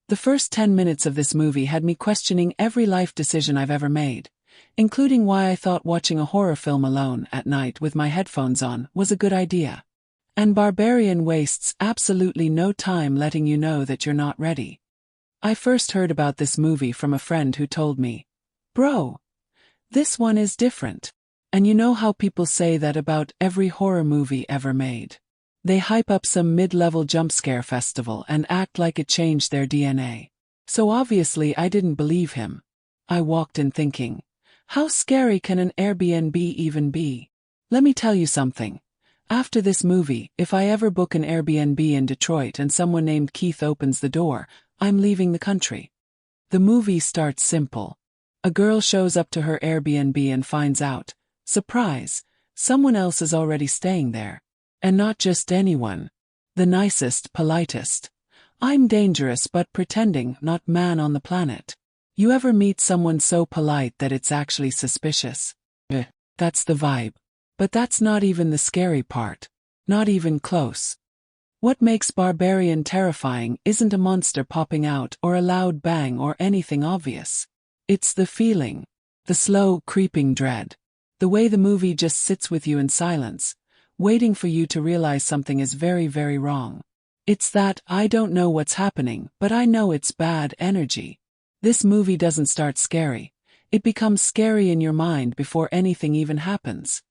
The first 10 minutes of this movie had me questioning every life decision I've ever made, including why I thought watching a horror film alone at night with my headphones on was a good idea. And Barbarian wastes absolutely no time letting you know that you're not ready. I first heard about this movie from a friend who told me, "Bro, this one is different." And you know how people say that about every horror movie ever made. They hype up some mid-level jump scare festival and act like it changed their DNA. So obviously I didn't believe him. I walked in thinking, how scary can an Airbnb even be? Let me tell you something. After this movie, if I ever book an Airbnb in Detroit and someone named Keith opens the door, I'm leaving the country. The movie starts simple. A girl shows up to her Airbnb and finds out, surprise, someone else is already staying there. And not just anyone. The nicest, politest. I'm dangerous but pretending not man on the planet. You ever meet someone so polite that it's actually suspicious? That's the vibe. But that's not even the scary part. Not even close. What makes Barbarian terrifying isn't a monster popping out or a loud bang or anything obvious. It's the feeling. The slow, creeping dread. The way the movie just sits with you in silence, waiting for you to realize something is very, very wrong. It's that, I don't know what's happening, but I know it's bad energy. This movie doesn't start scary. It becomes scary in your mind before anything even happens.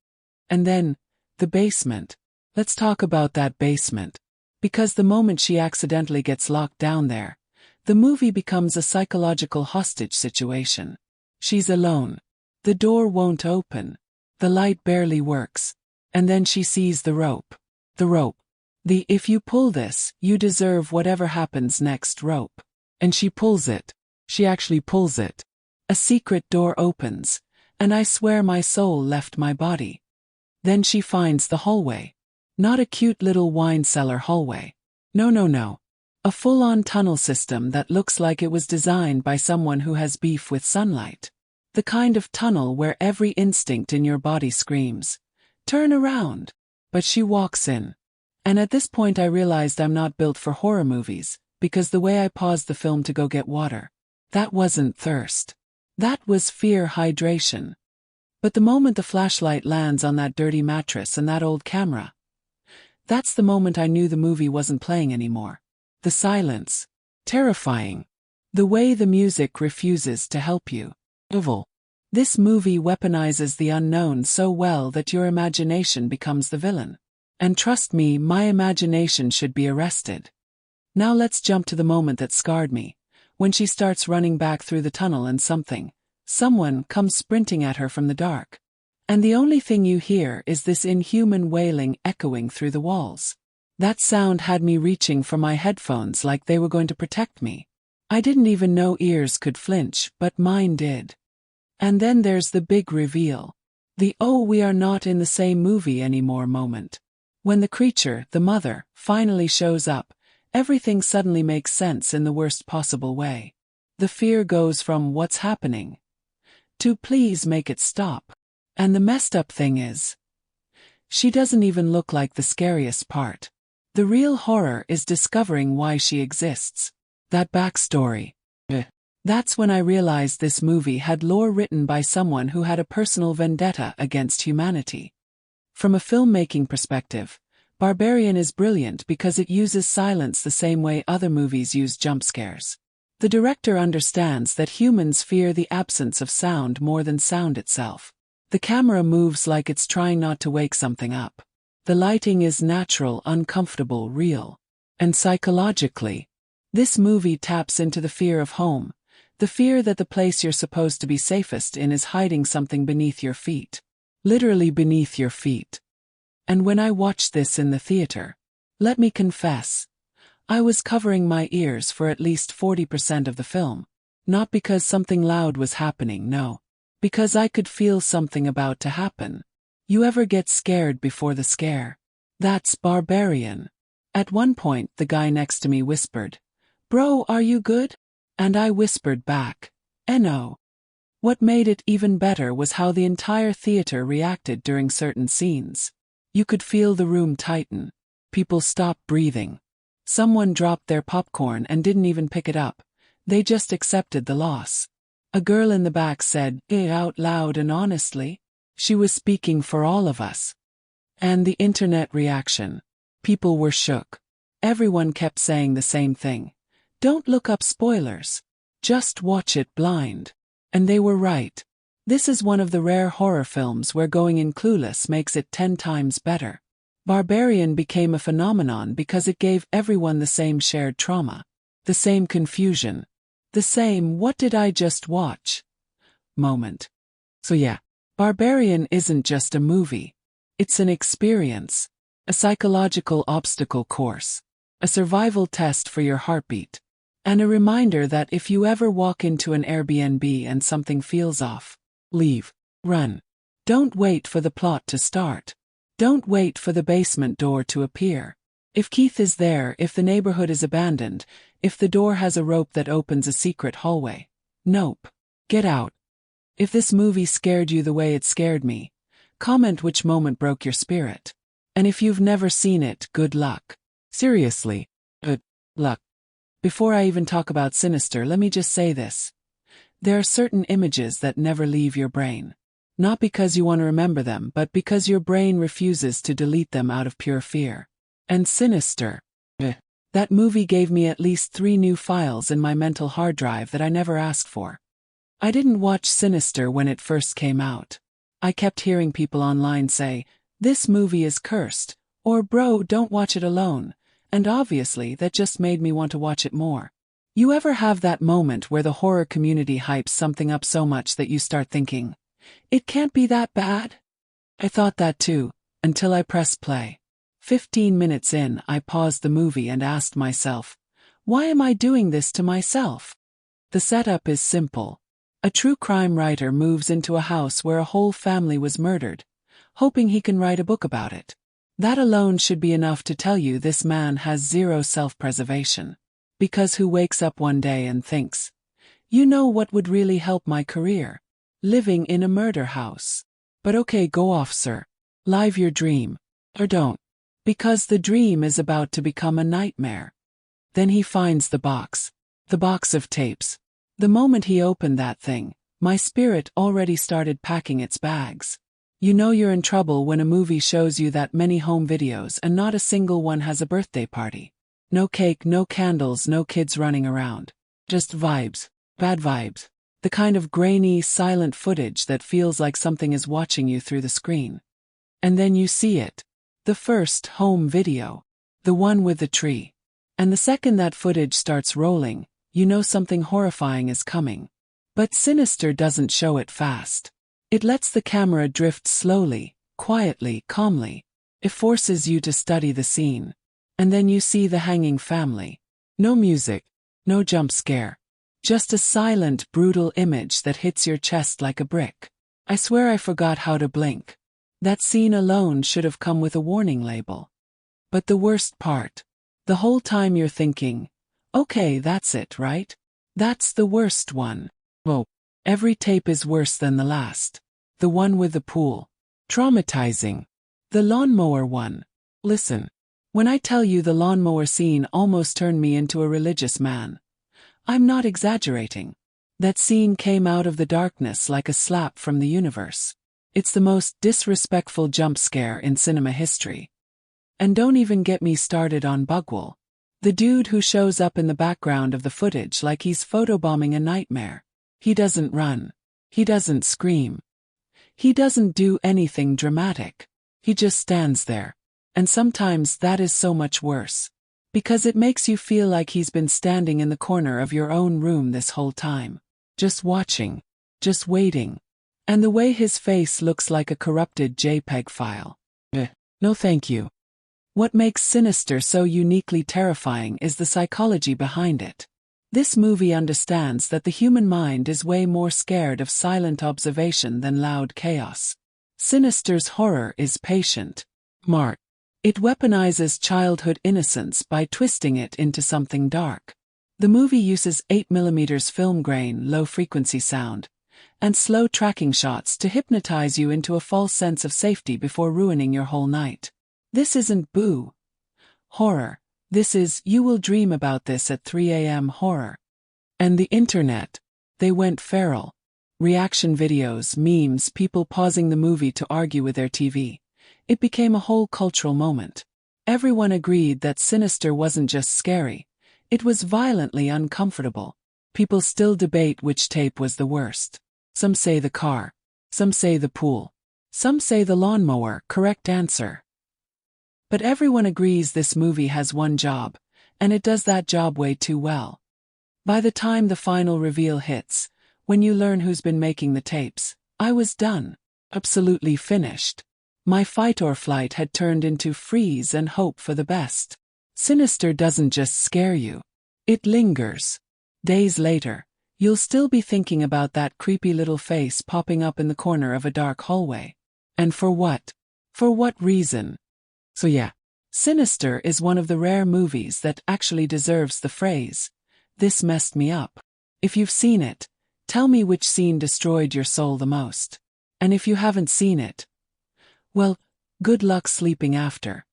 And then, the basement. Let's talk about that basement. Because the moment she accidentally gets locked down there, the movie becomes a psychological hostage situation. She's alone. The door won't open. The light barely works. And then she sees the rope. The rope. The if you pull this, you deserve whatever happens next rope. And she pulls it. She actually pulls it. A secret door opens, and I swear my soul left my body. Then she finds the hallway. Not a cute little wine cellar hallway. No. A full-on tunnel system that looks like it was designed by someone who has beef with sunlight. The kind of tunnel where every instinct in your body screams, "Turn around." But she walks in. And at this point I realized I'm not built for horror movies, because the way I paused the film to go get water, that wasn't thirst. That was fear hydration. But the moment the flashlight lands on that dirty mattress and that old camera, that's the moment I knew the movie wasn't playing anymore. The silence. Terrifying. The way the music refuses to help you. Evil. This movie weaponizes the unknown so well that your imagination becomes the villain. And trust me, my imagination should be arrested. Now let's jump to the moment that scarred me, when she starts running back through the tunnel and someone comes sprinting at her from the dark. And the only thing you hear is this inhuman wailing echoing through the walls. That sound had me reaching for my headphones like they were going to protect me. I didn't even know ears could flinch, but mine did. And then there's the big reveal. The "oh, we are not in the same movie anymore" moment. When the creature, the mother, finally shows up, everything suddenly makes sense in the worst possible way. The fear goes from "what's happening" to "please make it stop." And the messed up thing is, she doesn't even look like the scariest part. The real horror is discovering why she exists. That backstory. That's when I realized this movie had lore written by someone who had a personal vendetta against humanity. From a filmmaking perspective, Barbarian is brilliant because it uses silence the same way other movies use jump scares. The director understands that humans fear the absence of sound more than sound itself. The camera moves like it's trying not to wake something up. The lighting is natural, uncomfortable, real. And psychologically, this movie taps into the fear of home, the fear that the place you're supposed to be safest in is hiding something beneath your feet. Literally beneath your feet. And when I watched this in the theater, let me confess, I was covering my ears for at least 40% of the film. Not because something loud was happening, no. Because I could feel something about to happen. You ever get scared before the scare? That's Barbarian. At one point the guy next to me whispered, "Bro, are you good?" And I whispered back, "No." What made it even better was how the entire theater reacted during certain scenes. You could feel the room tighten. People stopped breathing. Someone dropped their popcorn and didn't even pick it up. They just accepted the loss. A girl in the back said, out loud and honestly. She was speaking for all of us. And the internet reaction. People were shook. Everyone kept saying the same thing. Don't look up spoilers. Just watch it blind. And they were right. This is one of the rare horror films where going in clueless makes it 10 times better. Barbarian became a phenomenon because it gave everyone the same shared trauma. The same confusion. The same "what did I just watch?" moment. So yeah, Barbarian isn't just a movie. It's an experience. A psychological obstacle course. A survival test for your heartbeat. And a reminder that if you ever walk into an Airbnb and something feels off, leave. Run. Don't wait for the plot to start. Don't wait for the basement door to appear. If Keith is there, if the neighborhood is abandoned, if the door has a rope that opens a secret hallway. Nope. Get out. If this movie scared you the way it scared me, comment which moment broke your spirit. And if you've never seen it, good luck. Seriously, good luck. Before I even talk about Sinister, let me just say this. There are certain images that never leave your brain. Not because you want to remember them, but because your brain refuses to delete them out of pure fear. And Sinister. That movie gave me at least 3 new files in my mental hard drive that I never asked for. I didn't watch Sinister when it first came out. I kept hearing people online say, "This movie is cursed," or "Bro, don't watch it alone," and obviously that just made me want to watch it more. You ever have that moment where the horror community hypes something up so much that you start thinking, "It can't be that bad"? I thought that too, until I pressed play. 15 minutes in, I paused the movie and asked myself, why am I doing this to myself? The setup is simple. A true crime writer moves into a house where a whole family was murdered, hoping he can write a book about it. That alone should be enough to tell you this man has zero self-preservation. Because who wakes up one day and thinks, "You know what would really help my career? Living in a murder house." But okay, go off, sir. Live your dream. Or don't. Because the dream is about to become a nightmare. Then he finds the box. The box of tapes. The moment he opened that thing, my spirit already started packing its bags. You know you're in trouble when a movie shows you that many home videos and not a single one has a birthday party. No cake, no candles, no kids running around. Just vibes. Bad vibes. The kind of grainy, silent footage that feels like something is watching you through the screen. And then you see it. The first home video. The one with the tree. And the second that footage starts rolling, you know something horrifying is coming. But Sinister doesn't show it fast. It lets the camera drift slowly, quietly, calmly. It forces you to study the scene. And then you see the hanging family. No music. No jump scare. Just a silent, brutal image that hits your chest like a brick. I swear I forgot how to blink. That scene alone should have come with a warning label. But the worst part. The whole time you're thinking, okay, that's it, right? That's the worst one. Oh, every tape is worse than the last. The one with the pool. Traumatizing. The lawnmower one. Listen. When I tell you the lawnmower scene almost turned me into a religious man, I'm not exaggerating. That scene came out of the darkness like a slap from the universe. It's the most disrespectful jump scare in cinema history. And don't even get me started on Bugwell. The dude who shows up in the background of the footage like he's photobombing a nightmare. He doesn't run. He doesn't scream. He doesn't do anything dramatic. He just stands there. And sometimes that is so much worse. Because it makes you feel like he's been standing in the corner of your own room this whole time. Just watching. Just waiting. And the way his face looks like a corrupted JPEG file. No thank you. What makes Sinister so uniquely terrifying is the psychology behind it. This movie understands that the human mind is way more scared of silent observation than loud chaos. Sinister's horror is patient. Smart. It weaponizes childhood innocence by twisting it into something dark. The movie uses 8mm film grain, low-frequency sound, and slow tracking shots to hypnotize you into a false sense of safety before ruining your whole night. This isn't boo horror. This is you will dream about this at 3 a.m. horror. And the internet, they went feral. Reaction videos, memes, people pausing the movie to argue with their TV. It became a whole cultural moment. Everyone agreed that Sinister wasn't just scary, it was violently uncomfortable. People still debate which tape was the worst. Some say the car. Some say the pool. Some say the lawnmower, correct answer. But everyone agrees this movie has one job, and it does that job way too well. By the time the final reveal hits, when you learn who's been making the tapes, I was done. Absolutely finished. My fight or flight had turned into freeze and hope for the best. Sinister doesn't just scare you. It lingers. Days later, you'll still be thinking about that creepy little face popping up in the corner of a dark hallway. And for what? For what reason? So yeah, Sinister is one of the rare movies that actually deserves the phrase, "This messed me up." If you've seen it, tell me which scene destroyed your soul the most. And if you haven't seen it, well, good luck sleeping after.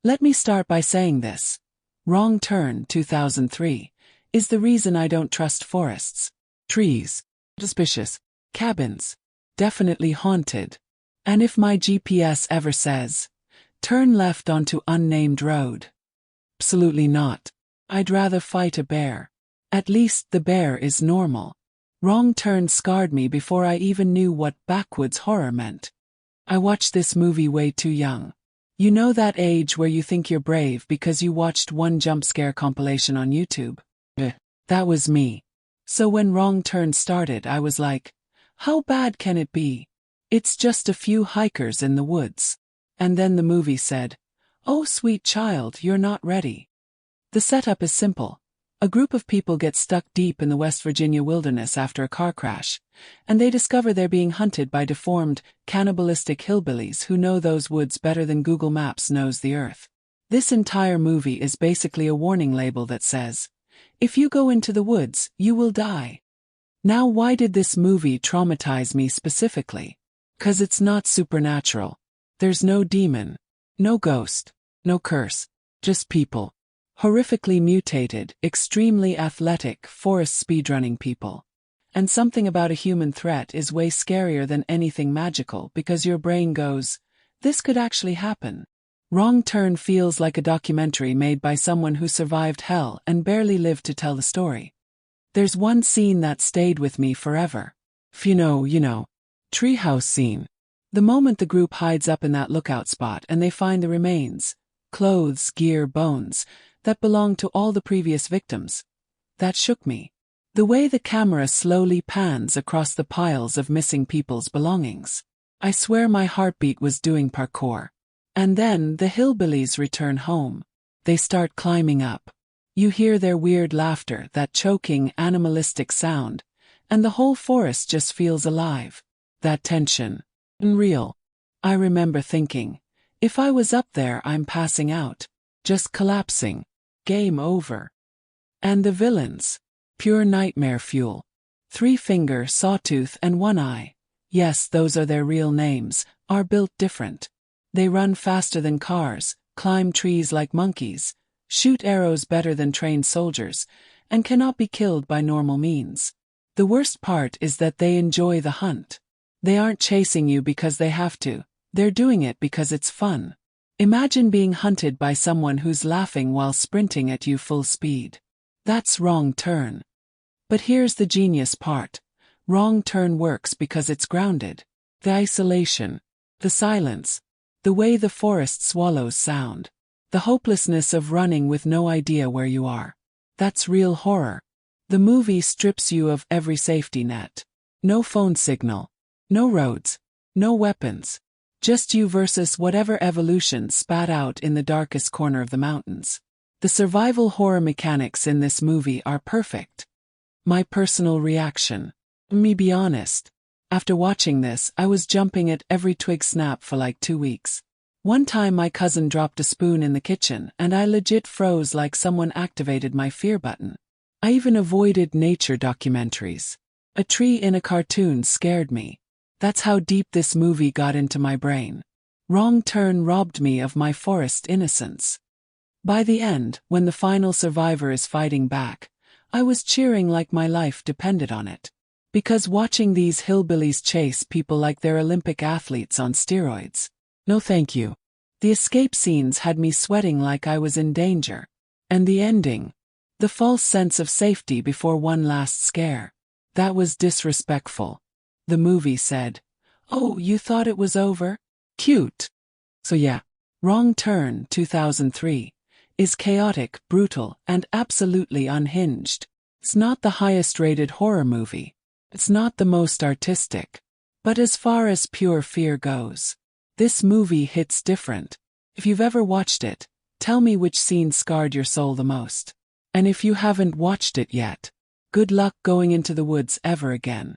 Let me start by saying this. Wrong Turn 2003 is the reason I don't trust forests. Trees. Suspicious. Cabins. Definitely haunted. And if my GPS ever says, turn left onto unnamed road. Absolutely not. I'd rather fight a bear. At least the bear is normal. Wrong Turn scarred me before I even knew what backwoods horror meant. I watched this movie way too young. You know that age where you think you're brave because you watched one jump scare compilation on YouTube? That was me. So when Wrong Turn started, I was like, how bad can it be? It's just a few hikers in the woods. And then the movie said, oh sweet child, you're not ready. The setup is simple. A group of people get stuck deep in the West Virginia wilderness after a car crash, and they discover they're being hunted by deformed, cannibalistic hillbillies who know those woods better than Google Maps knows the earth. This entire movie is basically a warning label that says, if you go into the woods, you will die. Now why did this movie traumatize me specifically? 'Cause it's not supernatural. There's no demon, no ghost, no curse, just people. Horrifically mutated, extremely athletic, forest speedrunning people. And something about a human threat is way scarier than anything magical because your brain goes, this could actually happen. Wrong Turn feels like a documentary made by someone who survived hell and barely lived to tell the story. There's one scene that stayed with me forever. You know, treehouse scene. The moment the group hides up in that lookout spot and they find the remains, clothes, gear, bones, that belonged to all the previous victims. That shook me. The way the camera slowly pans across the piles of missing people's belongings. I swear my heartbeat was doing parkour. And then the hillbillies return home. They start climbing up. You hear their weird laughter, that choking, animalistic sound, and the whole forest just feels alive. That tension. Unreal. I remember thinking, if I was up there, I'm passing out. Just collapsing. Game over. And the villains. Pure nightmare fuel. Three Finger, Sawtooth, and One Eye. Yes, those are their real names, are built different. They run faster than cars, climb trees like monkeys, shoot arrows better than trained soldiers, and cannot be killed by normal means. The worst part is that they enjoy the hunt. They aren't chasing you because they have to, they're doing it because it's fun. Imagine being hunted by someone who's laughing while sprinting at you full speed. That's Wrong Turn. But here's the genius part. Wrong Turn works because it's grounded. The isolation, the silence, the way the forest swallows sound, the hopelessness of running with no idea where you are. That's real horror. The movie strips you of every safety net. No phone signal, no roads, no weapons. Just you versus whatever evolution spat out in the darkest corner of the mountains. The survival horror mechanics in this movie are perfect. My personal reaction. Me be honest. After watching this, I was jumping at every twig snap for like 2 weeks. One time my cousin dropped a spoon in the kitchen and I legit froze like someone activated my fear button. I even avoided nature documentaries. A tree in a cartoon scared me. That's how deep this movie got into my brain. Wrong Turn robbed me of my forest innocence. By the end, when the final survivor is fighting back, I was cheering like my life depended on it. Because watching these hillbillies chase people like they're Olympic athletes on steroids. No thank you. The escape scenes had me sweating like I was in danger. And the ending. The false sense of safety before one last scare. That was disrespectful. The movie said, "Oh, you thought it was over? Cute." So yeah, Wrong Turn 2003 is chaotic, brutal, and absolutely unhinged. It's not the highest rated horror movie. It's not the most artistic. But as far as pure fear goes, this movie hits different. If you've ever watched it, tell me which scene scarred your soul the most. And if you haven't watched it yet, good luck going into the woods ever again.